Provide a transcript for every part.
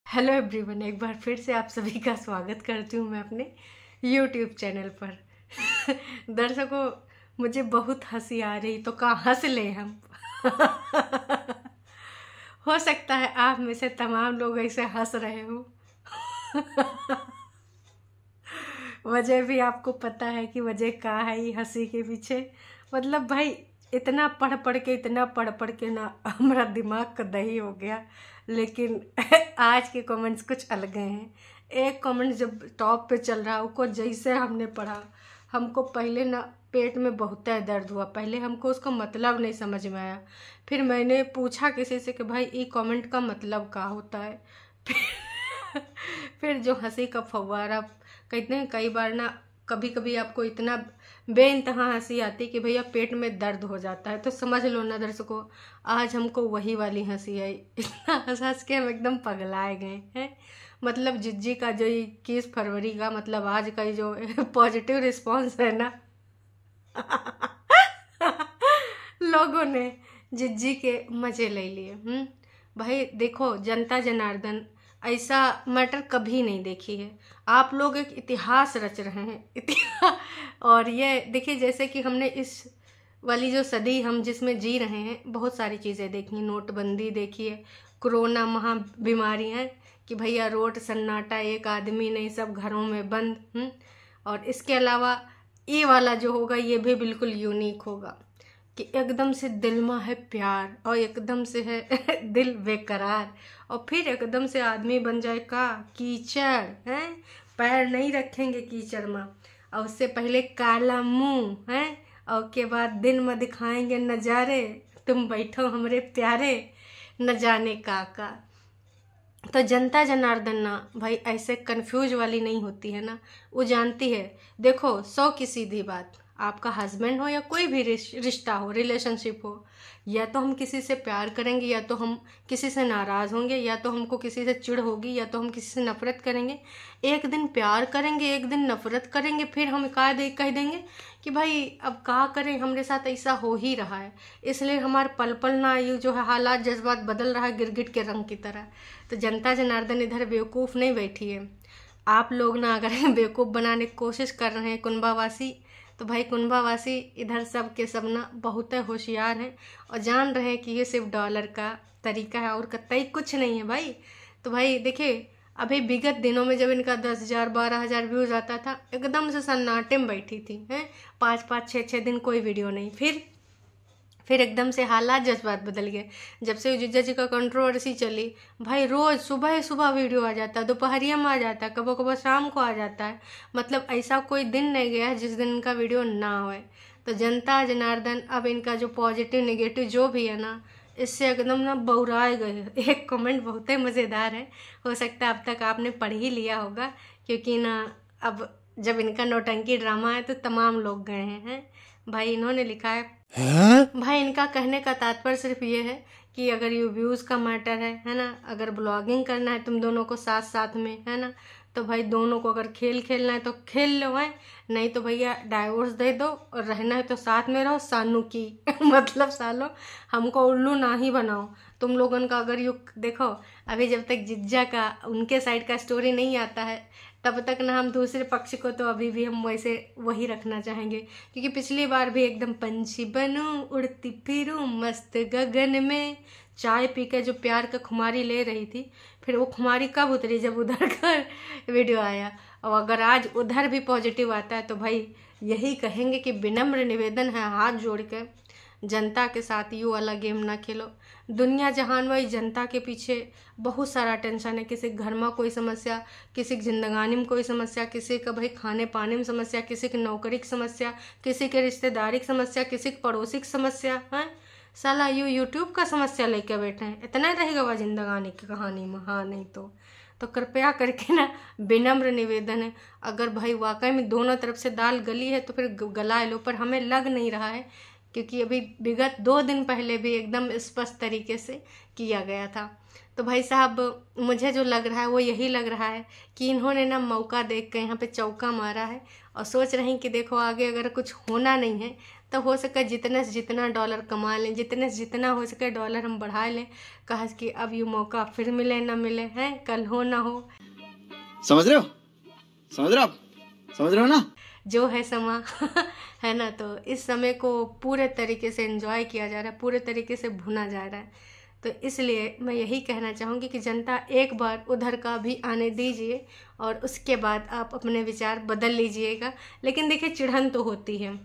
Hello everyone, एक बार फिर से आप सभी का स्वागत करती हूँ मैं अपने यूट्यूब चैनल पर। दर्शकों, मुझे बहुत हंसी आ रही, तो कहाँ हंस ले हम। हो सकता है आप में से तमाम लोग ऐसे हंस रहे हो। वजह भी आपको पता है कि वजह क्या है ये हंसी के पीछे। मतलब भाई, इतना पढ़ पढ़ के ना हमारा दिमाग का दही हो गया। लेकिन आज के कमेंट्स कुछ अलग हैं। एक कमेंट जब टॉप पे चल रहा, उसको जैसे हमने पढ़ा, हमको पहले ना पेट में बहुत दर्द हुआ। पहले हमको उसका मतलब नहीं समझ में आया। फिर मैंने पूछा किसी से कि भाई ये कमेंट का मतलब क्या होता है। फिर जो हंसी का फव्वारा, कहते हैं कई बार ना, कभी कभी आपको इतना बेइंतहा हंसी आती कि भैया पेट में दर्द हो जाता है। तो समझ लो ना दर्शकों, आज हमको वही वाली हंसी आई। इतना हंस हंस के हम एकदम पगलाए गए हैं। मतलब जिज्जी का जो 21 फरवरी का, मतलब आज का जो पॉजिटिव रिस्पॉन्स है ना, लोगों ने जिज्जी के मजे ले लिए। भाई देखो, जनता जनार्दन ऐसा मैटर कभी नहीं देखी है। आप लोग एक इतिहास रच रहे हैं, इतिहास। और ये देखिए, जैसे कि हमने इस वाली जो सदी हम जिसमें जी रहे हैं, बहुत सारी चीज़ें देखी। नोटबंदी देखिए, कोरोना महा बीमारी है कि भैया रोड सन्नाटा, एक आदमी नहीं, सब घरों में बंद। और इसके अलावा ये वाला जो होगा, ये भी बिल्कुल यूनिक होगा कि एकदम से दिल में है प्यार और एकदम से है दिल बेकरार, और फिर एकदम से आदमी बन जाए का कीचड़ है। पैर नहीं रखेंगे कीचड़ में, और उससे पहले काला मुंह है, और के बाद दिन में दिखाएंगे नज़ारे, तुम बैठो हमरे प्यारे, न जाने का। तो जनता जनार्दन ना भाई ऐसे कंफ्यूज वाली नहीं होती है ना, वो जानती है। देखो, 100 की सीधी बात, आपका हस्बैंड हो या कोई भी रिश्ता हो, रिलेशनशिप हो, या तो हम किसी से प्यार करेंगे, या तो हम किसी से नाराज़ होंगे, या तो हमको किसी से चिढ़ होगी, या तो हम किसी से नफरत करेंगे। एक दिन प्यार करेंगे, एक दिन नफरत करेंगे, फिर हम कह देंगे कि भाई अब क्या करें, हमारे साथ ऐसा हो ही रहा है। इसलिए हमारे पल पल ना ये जो है हालात जज्बात बदल रहा है गिरगिट के रंग की तरह। तो जनता जनार्दन इधर बेवकूफ़ नहीं बैठी है। आप लोग ना अगर बेवकूफ़ बनाने की कोशिश कर रहे हैं कुनबावासी, तो भाई कुनबावासी इधर सब के सब ना बहुत होशियार हैं और जान रहे हैं कि ये सिर्फ डॉलर का तरीका है और कतई कुछ नहीं है भाई। तो भाई देखिए, अभी विगत दिनों में जब इनका 10,000 12,000 व्यूज़ आता था, एकदम से सन्नाटे में बैठी थी हैं, 5-5 6-6 दिन कोई वीडियो नहीं। फिर एकदम से हालात जज्बात बदल गए। जब से जिज्जा जी का कंट्रोवर्सी चली, भाई रोज़ सुबह सुबह वीडियो आ जाता है, दोपहरिया में आ जाता है, कबो कबो शाम को आ जाता है। मतलब ऐसा कोई दिन नहीं गया जिस दिन इनका वीडियो ना होए। तो जनता जनार्दन अब इनका जो पॉजिटिव नेगेटिव जो भी है ना, इससे एकदम ना बौराए गए। एक कमेंट बहुत ही मज़ेदार है, हो सकता है अब तक आपने पढ़ ही लिया होगा, क्योंकि ना अब जब इनका नौटंकी ड्रामा है तो तमाम लोग गए हैं। भाई इन्होंने लिखा है, भाई इनका कहने का तात्पर्य सिर्फ ये है कि अगर ये व्यूज़ का मैटर है ना, अगर ब्लॉगिंग करना है तुम दोनों को साथ साथ में, है ना, तो भाई दोनों को अगर खेल खेलना है तो खेल लो, है नहीं तो भैया डाइवोर्स दे दो, और रहना है तो साथ में रहो सानू की। मतलब सालो, हमको उल्लू ना ही बनाओ तुम लोगों का। अगर यू देखो, अभी जब तक जिज्जा का उनके साइड का स्टोरी नहीं आता है, तब तक ना हम दूसरे पक्ष को तो अभी भी हम वैसे वही रखना चाहेंगे। क्योंकि पिछली बार भी एकदम पंछी बनूं उड़ती फिरूं मस्त गगन में, चाय पी के जो प्यार का खुमारी ले रही थी, फिर वो खुमारी कब उतरी, जब उधर का वीडियो आया। और अगर आज उधर भी पॉजिटिव आता है तो भाई यही कहेंगे कि विनम्र निवेदन है, हाथ जोड़ के जनता के साथ यू वाला गेम ना खेलो। दुनिया जहान में जनता के पीछे बहुत सारा टेंशन है। किसी के घर में कोई समस्या, किसी की जिंदगानी में कोई समस्या, किसी का भाई खाने पाने में समस्या, किसी की नौकरी की समस्या, किसी के रिश्तेदारी की समस्या, किसी की पड़ोसी की समस्या है। साला यूट्यूब का समस्या लेके बैठे हैं, इतना रहेगा वह जिंदगानी की कहानी में। हाँ नहीं तो कृपया करके ना विनम्र निवेदन है, अगर भाई वाकई में दोनों तरफ से दाल गली है तो फिर गला लो। पर हमें लग नहीं रहा है, क्योंकि अभी विगत 2 दिन पहले भी एकदम स्पष्ट तरीके से किया गया था। तो भाई साहब, मुझे जो लग रहा है वो यही लग रहा है कि इन्होंने ना मौका देख के यहाँ पे चौका मारा है, और सोच रहे हैं कि देखो आगे अगर कुछ होना नहीं है तो हो सके जितने से जितना डॉलर कमा लें, जितने से जितना हो सके डॉलर हम बढ़ा लें, कहा कि अब ये मौका फिर मिले ना मिले, हैं कल हो ना हो। समझ रहे हो, समझ रहे हो, आप समझ रहे हो ना, जो है समा है ना। तो इस समय को पूरे तरीके से एंजॉय किया जा रहा है, पूरे तरीके से भुना जा रहा है। तो इसलिए मैं यही कहना चाहूँगी कि जनता एक बार उधर का भी आने दीजिए और उसके बाद आप अपने विचार बदल लीजिएगा। लेकिन देखिए चिढ़न तो होती है,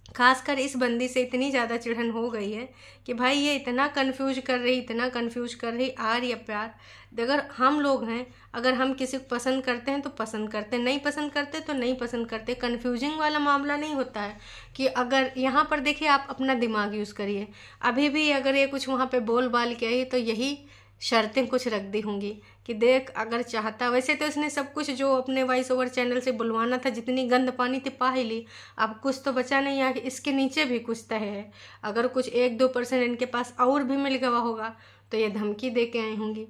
खासकर इस बंदी से इतनी ज़्यादा चिढ़न हो गई है कि भाई ये इतना कंफ्यूज कर रही, इतना कंफ्यूज कर रही, आर या प्यार। अगर हम लोग हैं, अगर हम किसी को पसंद करते हैं तो पसंद करते, नहीं पसंद करते तो नहीं पसंद करते। कन्फ्यूजिंग वाला मामला नहीं होता है कि अगर यहाँ पर देखिए आप अपना दिमाग यूज़ करिए। अभी भी अगर ये कुछ वहाँ पे बोल बाल के आई तो यही शर्तें कुछ रख दी होंगी कि देख अगर चाहता, वैसे तो इसने सब कुछ जो अपने वॉइस ओवर चैनल से बुलवाना था, जितनी गंद पानी थी पा ही ली। अब कुछ तो बचा नहीं है, इसके नीचे भी कुछ तय है। अगर कुछ 1-2% इनके पास और भी मिल गया होगा तो ये धमकी दे के आई होंगी।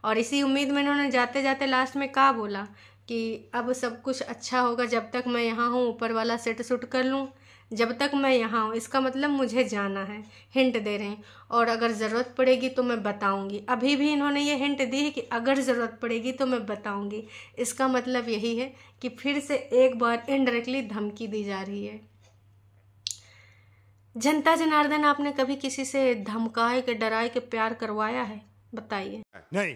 और इसी उम्मीद में इन्होंने जाते जाते लास्ट में क्या बोला कि अब सब कुछ अच्छा होगा जब तक मैं यहाँ हूँ, ऊपर वाला सेट सूट कर लूँ, जब तक मैं यहाँ हूँ। इसका मतलब मुझे जाना है, हिंट दे रहे हैं। और अगर ज़रूरत पड़ेगी तो मैं बताऊँगी। अभी भी इन्होंने ये हिंट दी है कि अगर ज़रूरत पड़ेगी तो मैं बताऊँगी। इसका मतलब यही है कि फिर से एक बार इनडायरेक्टली धमकी दी जा रही है। जनता जनार्दन, आपने कभी किसी से धमकाए के डराए के प्यार करवाया है? बताइए। नहीं।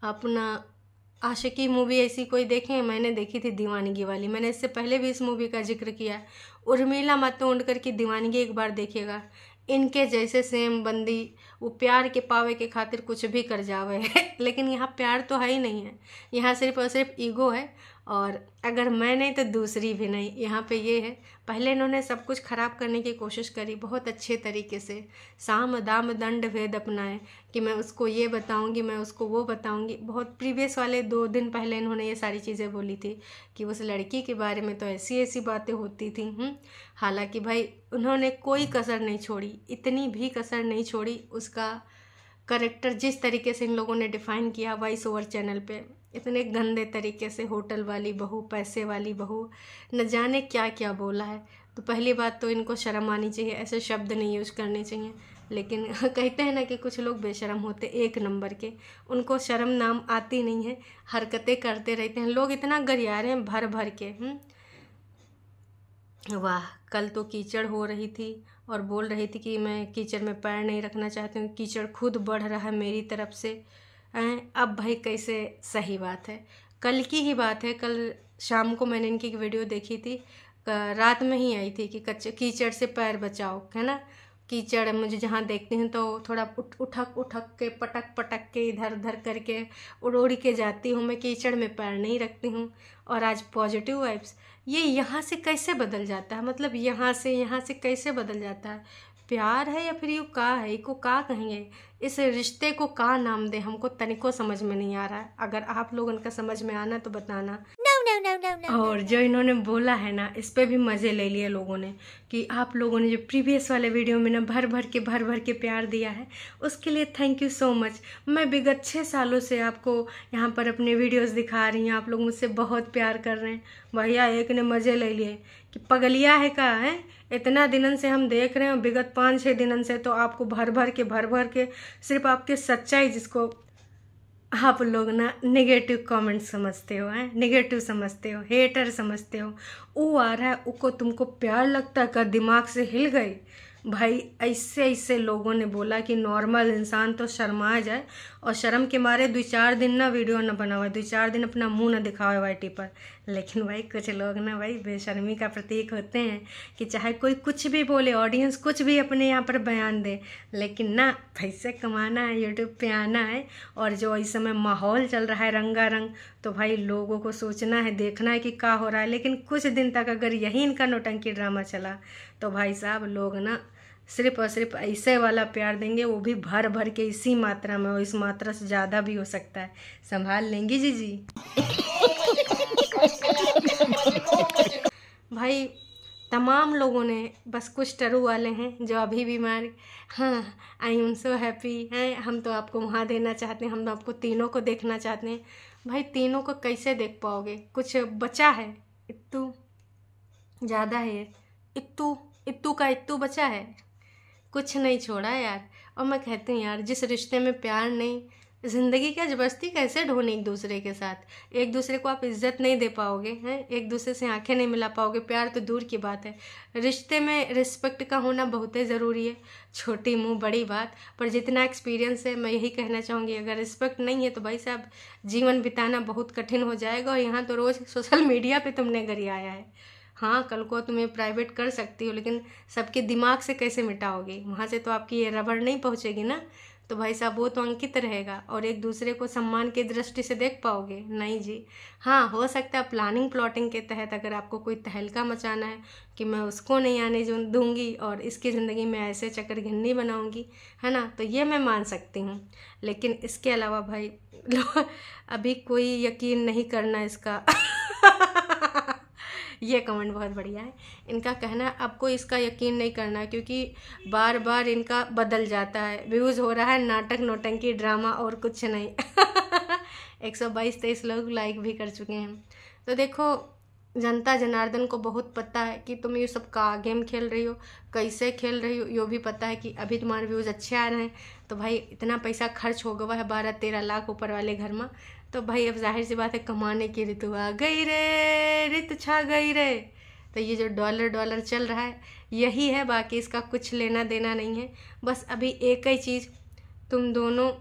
अपना आशिकी मूवी ऐसी कोई देखें? मैंने देखी थी दीवानगी वाली, मैंने इससे पहले भी इस मूवी का जिक्र किया। उर्मिला मातोंडकर की दीवानगी एक बार देखिएगा। इनके जैसे सेम बंदी, वो प्यार के पावे के खातिर कुछ भी कर जावे लेकिन यहाँ प्यार तो है ही नहीं है, यहाँ सिर्फ और सिर्फ ईगो है। और अगर मैं नहीं तो दूसरी भी नहीं, यहाँ पे ये है। पहले इन्होंने सब कुछ ख़राब करने की कोशिश करी बहुत अच्छे तरीके से, साम दाम दंड भेद अपनाए कि मैं उसको ये बताऊंगी, मैं उसको वो बताऊंगी। बहुत प्रीवियस वाले 2 दिन पहले इन्होंने ये सारी चीज़ें बोली थी कि उस लड़की के बारे में तो ऐसी ऐसी बातें होती थी। हालांकि भाई उन्होंने कोई कसर नहीं छोड़ी, इतनी भी कसर नहीं छोड़ी। उसका करेक्टर जिस तरीके से इन लोगों ने डिफ़ाइन किया वॉइस ओवर चैनल पे, इतने गंदे तरीके से, होटल वाली बहू, पैसे वाली बहू, न जाने क्या क्या बोला है। तो पहली बात तो इनको शर्म आनी चाहिए, ऐसे शब्द नहीं यूज करने चाहिए। लेकिन कहते हैं ना कि कुछ लोग बेशरम होते 1 नंबर के, उनको शर्म नाम आती नहीं है, हरकतें करते रहते हैं। लोग इतना गरिया रहे हैं भर भर के। वाह, कल तो कीचड़ हो रही थी और बोल रही थी कि मैं कीचड़ में पैर नहीं रखना चाहती हूँ, कीचड़ खुद बढ़ रहा है मेरी तरफ से। अब भाई कैसे सही बात है? कल की ही बात है, कल शाम को मैंने इनकी एक वीडियो देखी थी, रात में ही आई थी कि कीचड़ से पैर बचाओ, है ना। कीचड़ मुझे जहाँ देखती हूँ तो थोड़ा उठक उठक के, पटक पटक के, इधर उधर करके उड़ उड़ के जाती हूँ, मैं कीचड़ में पैर नहीं रखती हूँ। और आज पॉजिटिव वाइब्स, ये यहाँ से कैसे बदल जाता है? मतलब यहाँ से कैसे बदल जाता है? प्यार है या फिर ये का है? इसको का कहेंगे? इस रिश्ते को का नाम दे? हमको तनिको समझ में नहीं आ रहा है। अगर आप लोगों का समझ में आना तो बताना। और जो इन्होंने बोला है ना, इस पे भी मज़े ले लिए लोगों ने कि आप लोगों ने जो प्रीवियस वाले वीडियो में ना भर भर के प्यार दिया है, उसके लिए थैंक यू सो मच। मैं विगत 6 सालों से आपको यहाँ पर अपने वीडियोस दिखा रही हैं, आप लोग मुझसे बहुत प्यार कर रहे हैं। भैया एक ने मज़े ले लिए कि पगलिया है का है, इतना दिनन से हम देख रहे हैं, विगत 5-6 दिनन से तो आपको भर भर के सिर्फ आपके सच्चाई, जिसको आप लोग ना नेगेटिव कमेंट समझते हो, हैं नेगेटिव समझते हो, हेटर समझते हो, वो आ रहा है, उसको तुमको प्यार लगता है का? दिमाग से हिल गई भाई। ऐसे लोगों ने बोला कि नॉर्मल इंसान तो शर्मा जाए और शर्म के मारे 2-4 दिन ना वीडियो ना बनावा, 2-4 दिन अपना मुंह ना दिखावे वाईटी पर। लेकिन भाई कुछ लोग ना भाई बेशर्मी का प्रतीक होते हैं कि चाहे कोई कुछ भी बोले, ऑडियंस कुछ भी अपने यहाँ पर बयान दे, लेकिन ना पैसे कमाना है, यूट्यूब पे आना है। और जो इस समय माहौल चल रहा है रंगारंग, तो भाई लोगों को सोचना है, देखना है कि क्या हो रहा है। लेकिन कुछ दिन तक अगर यही इनका नौटंकी ड्रामा चला तो भाई साहब लोग ना सिर्फ और सिर्फ ऐसे वाला प्यार देंगे, वो भी भर भर के, इसी मात्रा में, और इस मात्रा से ज़्यादा भी हो सकता है। संभाल लेंगी जी भाई तमाम लोगों ने, बस कुछ टरू वाले हैं जो अभी भी मार, हाँ आई एम सो हैप्पी हैं, हम तो आपको वहाँ देना चाहते हैं, हम तो आपको तीनों को देखना चाहते हैं। भाई तीनों को कैसे देख पाओगे? कुछ बचा है? ज़्यादा है। इत्तू इत्तू का इत्तू बचा है, कुछ नहीं छोड़ा यार। और मैं कहती हूँ यार, जिस रिश्ते में प्यार नहीं, ज़िंदगी क्या ज़बरदस्ती कैसे ढोने एक दूसरे के साथ। एक दूसरे को आप इज्जत नहीं दे पाओगे हैं, एक दूसरे से आंखें नहीं मिला पाओगे, प्यार तो दूर की बात है। रिश्ते में रिस्पेक्ट का होना बहुत ही ज़रूरी है। छोटी मुंह बड़ी बात, पर जितना एक्सपीरियंस है मैं यही कहना चाहूँगी, अगर रिस्पेक्ट नहीं है तो भाई साहब जीवन बिताना बहुत कठिन हो जाएगा। और यहाँ तो रोज़ सोशल मीडिया पर तुमने गरियाया है, हाँ कल को तुम्हें प्राइवेट कर सकती हो, लेकिन सबके दिमाग से कैसे मिटाओगे? वहाँ से तो आपकी ये रबड़ नहीं पहुँचेगी ना। तो भाई साहब वो तो अंकित रहेगा, और एक दूसरे को सम्मान की दृष्टि से देख पाओगे? नहीं जी। हाँ हो सकता है प्लानिंग प्लॉटिंग के तहत अगर आपको कोई तहलका मचाना है कि मैं उसको नहीं आने दूंगी और इसकी ज़िंदगी में ऐसे चक्कर घिन्नी बनाऊंगी, है ना, तो ये मैं मान सकती हूँ। लेकिन इसके अलावा भाई अभी कोई यकीन नहीं करना इसका। ये कमेंट बहुत बढ़िया है। इनका कहना है आपको इसका यकीन नहीं करना है क्योंकि बार बार इनका बदल जाता है, व्यूज़ हो रहा है नाटक नौटंकी ड्रामा और कुछ नहीं। 122-23 लोग लाइक भी कर चुके हैं। तो देखो, जनता जनार्दन को बहुत पता है कि तुम ये सब का गेम खेल रही हो, कैसे खेल रही हो, यो भी पता है कि अभी तुम्हारे व्यूज़ अच्छे आ रहे हैं। तो भाई इतना पैसा खर्च हो गया है 12-13 लाख ऊपर वाले घर में, तो भाई अब जाहिर सी बात है कमाने की ऋतु आ गई रे, ऋतु छा गई रे। तो ये जो डॉलर चल रहा है यही है, बाकी इसका कुछ लेना देना नहीं है। बस अभी एक ही चीज़, तुम दोनों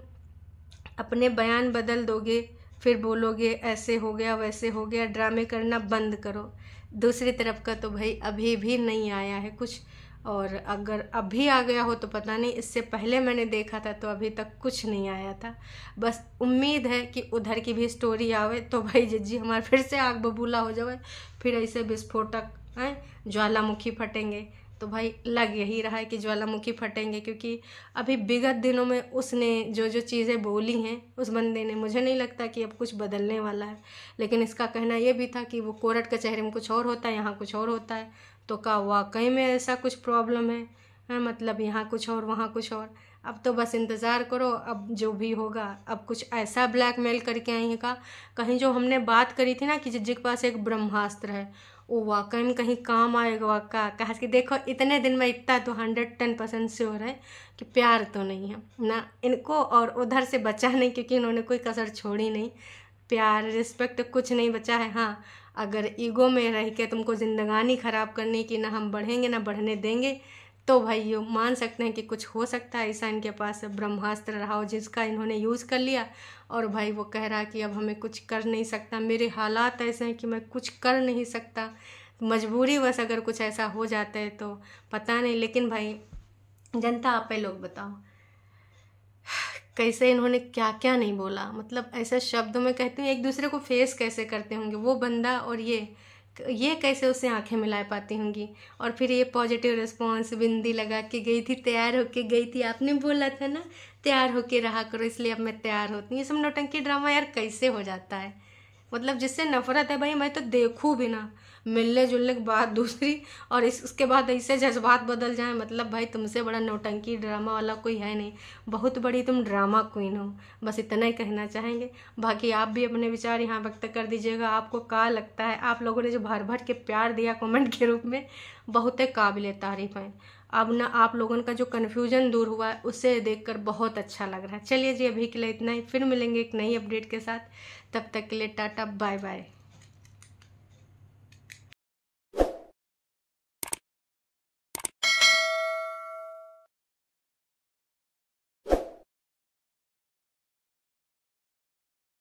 अपने बयान बदल दोगे, फिर बोलोगे ऐसे हो गया वैसे हो गया, ड्रामे करना बंद करो। दूसरी तरफ का तो भाई अभी भी नहीं आया है कुछ, और अगर अभी आ गया हो तो पता नहीं, इससे पहले मैंने देखा था तो अभी तक कुछ नहीं आया था। बस उम्मीद है कि उधर की भी स्टोरी आवे तो भाई जिज्जी हमारे फिर से आग बबूला हो जाए, फिर ऐसे विस्फोटक हैं ज्वालामुखी फटेंगे। तो भाई लग यही रहा है कि ज्वालामुखी फटेंगे, क्योंकि अभी विगत दिनों में उसने जो जो चीज़ें बोली हैं उस बंदे ने, मुझे नहीं लगता कि अब कुछ बदलने वाला है। लेकिन इसका कहना ये भी था कि वो कोर्ट कचहरी में कुछ और होता है, यहाँ कुछ और होता है। तो क्या वाकई में ऐसा कुछ प्रॉब्लम है? मतलब यहाँ कुछ और वहाँ कुछ और। अब तो बस इंतज़ार करो, अब जो भी होगा। अब कुछ ऐसा ब्लैकमेल करके आई है का, कहीं जो हमने बात करी थी ना कि जिज्जी के पास एक ब्रह्मास्त्र है, वो वाकई में कहीं काम आएगा का। कहा कि देखो इतने दिन में इतना तो 110% श्योर है कि प्यार तो नहीं है ना इनको, और उधर से बचा नहीं क्योंकि इन्होंने कोई कसर छोड़ी नहीं। प्यार रिस्पेक्ट कुछ नहीं बचा है। हाँ अगर ईगो में रह के तुमको ज़िंदगानी ख़राब करने की, ना हम बढ़ेंगे ना बढ़ने देंगे, तो भाई ये मान सकते हैं कि कुछ हो सकता है। ऐसा इनके पास ब्रह्मास्त्र रहा हो जिसका इन्होंने यूज़ कर लिया, और भाई वो कह रहा है कि अब हमें कुछ कर नहीं सकता, मेरे हालात ऐसे हैं कि मैं कुछ कर नहीं सकता, मजबूरी बस अगर कुछ ऐसा हो जाता है तो पता नहीं। लेकिन भाई जनता आप ही लोग बताओ कैसे इन्होंने क्या क्या नहीं बोला, मतलब ऐसे शब्दों में कहती हूँ, एक दूसरे को फेस कैसे करते होंगे वो बंदा और ये कैसे उससे आंखें मिला पाती होंगी। और फिर ये पॉजिटिव रिस्पॉन्स, बिंदी लगा के गई थी, तैयार होके गई थी, आपने बोला था ना तैयार होके रहा करो इसलिए अब मैं तैयार होती हूँ। ये सब नौटंकी ड्रामा यार कैसे हो जाता है? मतलब जिससे नफरत है भाई मैं तो देखूँ भी ना, मिलने जुलने की बात दूसरी, और उसके बाद ऐसे जज्बात बदल जाए। मतलब भाई तुमसे बड़ा नौटंकी ड्रामा वाला कोई है नहीं, बहुत बड़ी तुम ड्रामा क्वीन हो। बस इतना ही कहना चाहेंगे। बाकी आप भी अपने विचार यहाँ व्यक्त कर दीजिएगा, आपको क्या लगता है। आप लोगों ने जो भर भर के प्यार दिया कमेंट के रूप में, बहुत काबिल तारीफ है। अब ना आप लोगों का जो कन्फ्यूजन दूर हुआ है उसे देखकर बहुत अच्छा लग रहा है। चलिए जी अभी के लिए इतना ही, फिर मिलेंगे एक नई अपडेट के साथ। तब तक के लिए टाटा बाय बाय।